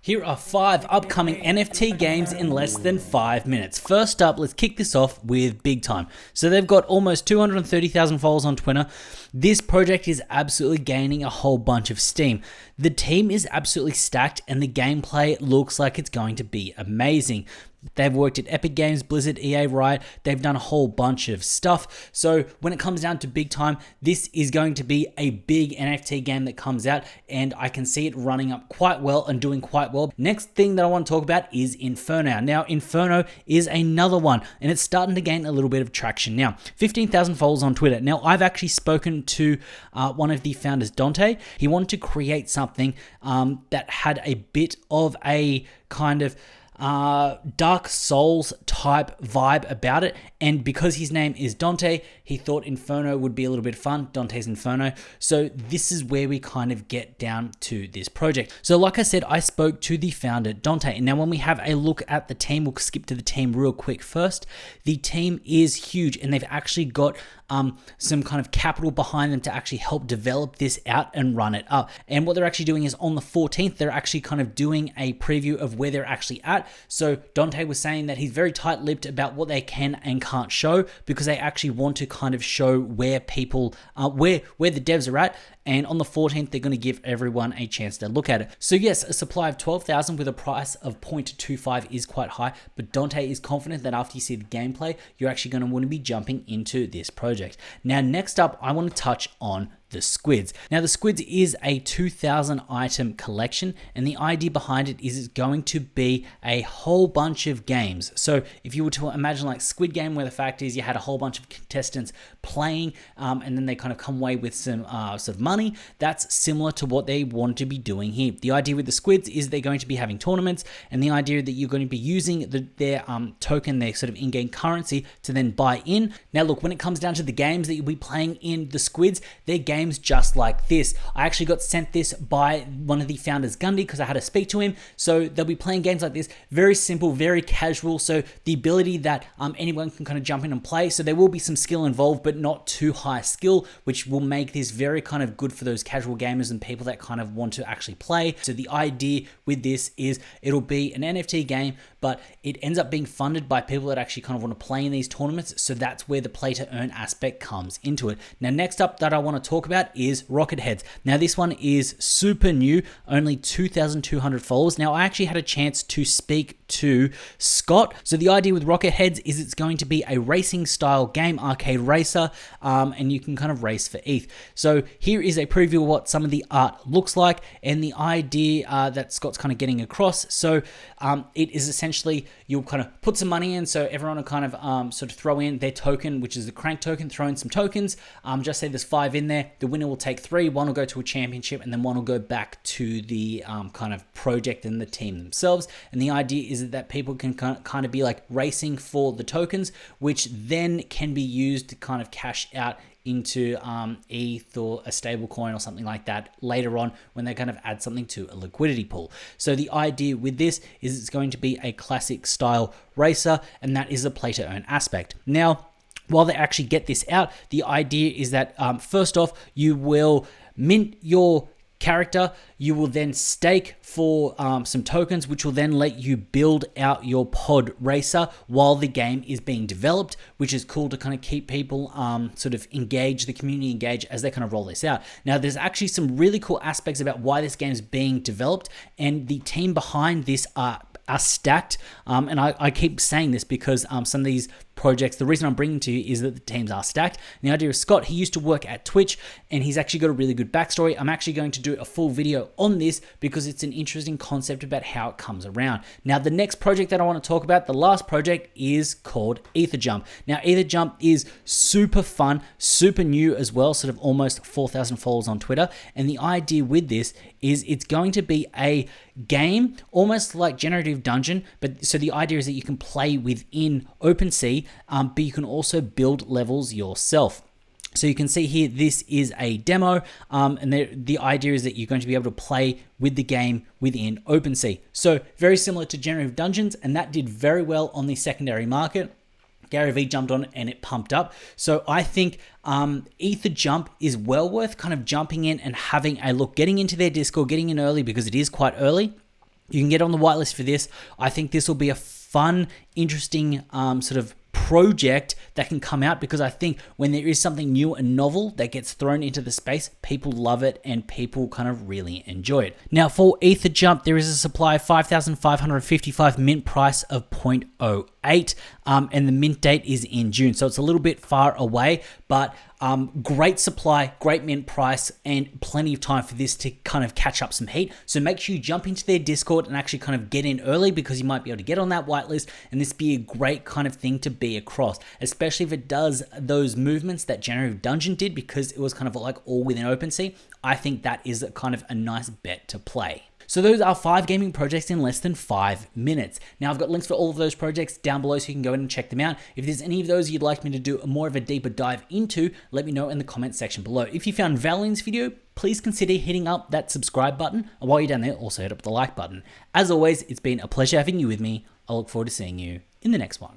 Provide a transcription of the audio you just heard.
Here are 5 upcoming NFT games in less than 5 minutes. First up, let's kick this off with Big Time. So they've got almost 230,000 followers on Twitter. This project is absolutely gaining a whole bunch of steam. The team is absolutely stacked and the gameplay looks like it's going to be amazing. They've worked at Epic Games, Blizzard, EA, Riot. They've done a whole bunch of stuff. So when it comes down to Big Time, this is going to be a big NFT game that comes out, and I can see it running up quite well and doing quite well. Next thing that I want to talk about is Inferno. Now, Inferno is another one, and it's starting to gain a little bit of traction. Now, 15,000 followers on Twitter. Now, I've actually spoken to one of the founders, Dante. He wanted to create something that had a bit of a kind of Dark Souls type vibe about it, and because his name is Dante, he thought Inferno would be a little bit fun. Dante's Inferno. So this is where we kind of get down to this project. So like I said, I spoke to the founder Dante, and now when we have a look at the team, we'll skip to the team real quick first. The team is huge, and they've actually got some kind of capital behind them to actually help develop this out and run it up. And what they're actually doing is on the 14th, they're actually kind of doing a preview of where they're actually at. So Dante was saying that he's very tight-lipped about what they can and can't show, because they actually want to kind of show where people, where the devs are at. And on the 14th, they're going to give everyone a chance to look at it. So yes, a supply of 12,000 with a price of 0.25 is quite high, but Dante is confident that after you see the gameplay, you're actually going to want to be jumping into this project. Now, next up, I want to touch on the Squids. Now, the Squids is a 2,000 item collection, and the idea behind it is it's going to be a whole bunch of games. So if you were to imagine like Squid Game, where the fact is you had a whole bunch of contestants playing, and then they kind of come away with some sort of money, that's similar to what they want to be doing here. The idea with the Squids is they're going to be having tournaments, and the idea that you're going to be using their token, their sort of in-game currency, to then buy in. Now look, when it comes down to the games that you'll be playing in the Squids, they're games just like this. I actually got sent this by one of the founders, Gundy, because I had to speak to him. So they'll be playing games like this, very simple, very casual. So the ability that anyone can kind of jump in and play. So there will be some skill involved, but not too high skill, which will make this very kind of good for those casual gamers and people that kind of want to actually play. So the idea with this is it'll be an NFT game, but it ends up being funded by people that actually kind of want to play in these tournaments. So that's where the play to earn aspect comes into it. Now, next up that I want to talk about is Rocketheadz. Now, this one is super new, only 2,200 followers. Now, I actually had a chance to speak to Scott. So the idea with Rocketheadz is it's going to be a racing style game, arcade racer, and you can kind of race for ETH. So here is a preview of what some of the art looks like, and the idea that Scott's kind of getting across. So it is essentially, you'll kind of put some money in, so everyone will kind of sort of throw in their token, which is the crank token, throw in some tokens, just say there's 5 in there. The winner will take 3, one will go to a championship, and then one will go back to the kind of project and the team themselves. And the idea is that people can kind of be like racing for the tokens, which then can be used to kind of cash out into ETH or a stable coin or something like that later on when they kind of add something to a liquidity pool. So the idea with this is it's going to be a classic style racer, and that is a play to earn aspect. Now, while they actually get this out, the idea is that first off, you will mint your character, you will then stake for some tokens, which will then let you build out your pod racer while the game is being developed, which is cool to kind of keep people sort of engaged, the community engaged as they kind of roll this out. Now, there's actually some really cool aspects about why this game is being developed, and the team behind this are stacked, and I keep saying this because some of these projects, the reason I'm bringing to you is that the teams are stacked. And the idea is Scott, he used to work at Twitch, and he's actually got a really good backstory. I'm actually going to do a full video on this because it's an interesting concept about how it comes around. Now, the next project that I want to talk about, the last project, is called Etherjump. Now, Etherjump is super fun, super new as well, sort of almost 4,000 followers on Twitter. And the idea with this is it's going to be a game almost like Generative Dungeon, but so the idea is that you can play within OpenSea, but you can also build levels yourself. So you can see here, this is a demo, and the idea is that you're going to be able to play with the game within OpenSea. So very similar to Generative Dungeons, and that did very well on the secondary market. Gary Vee jumped on it and it pumped up. So I think Etherjump is well worth kind of jumping in and having a look, getting into their Discord, getting in early because it is quite early. You can get on the whitelist for this. I think this will be a fun, interesting sort of project that can come out, because I think when there is something new and novel that gets thrown into the space, people love it and people kind of really enjoy it. Now for Etherjump, there is a supply of 5,555 mint price of 0.08, and the mint date is in June, so it's a little bit far away, but great supply, great mint price, and plenty of time for this to kind of catch up some heat. So make sure you jump into their Discord and actually kind of get in early, because you might be able to get on that whitelist, and this be a great kind of thing to be across, especially if it does those movements that Generative Dungeon did, because it was kind of like all within OpenSea. I think that is kind of a nice bet to play. So those are 5 gaming projects in less than 5 minutes. Now I've got links for all of those projects down below, so you can go in and check them out. If there's any of those you'd like me to do more of a deeper dive into, let me know in the comment section below. If you found value in this video, please consider hitting up that subscribe button. And while you're down there, also hit up the like button. As always, it's been a pleasure having you with me. I look forward to seeing you in the next one.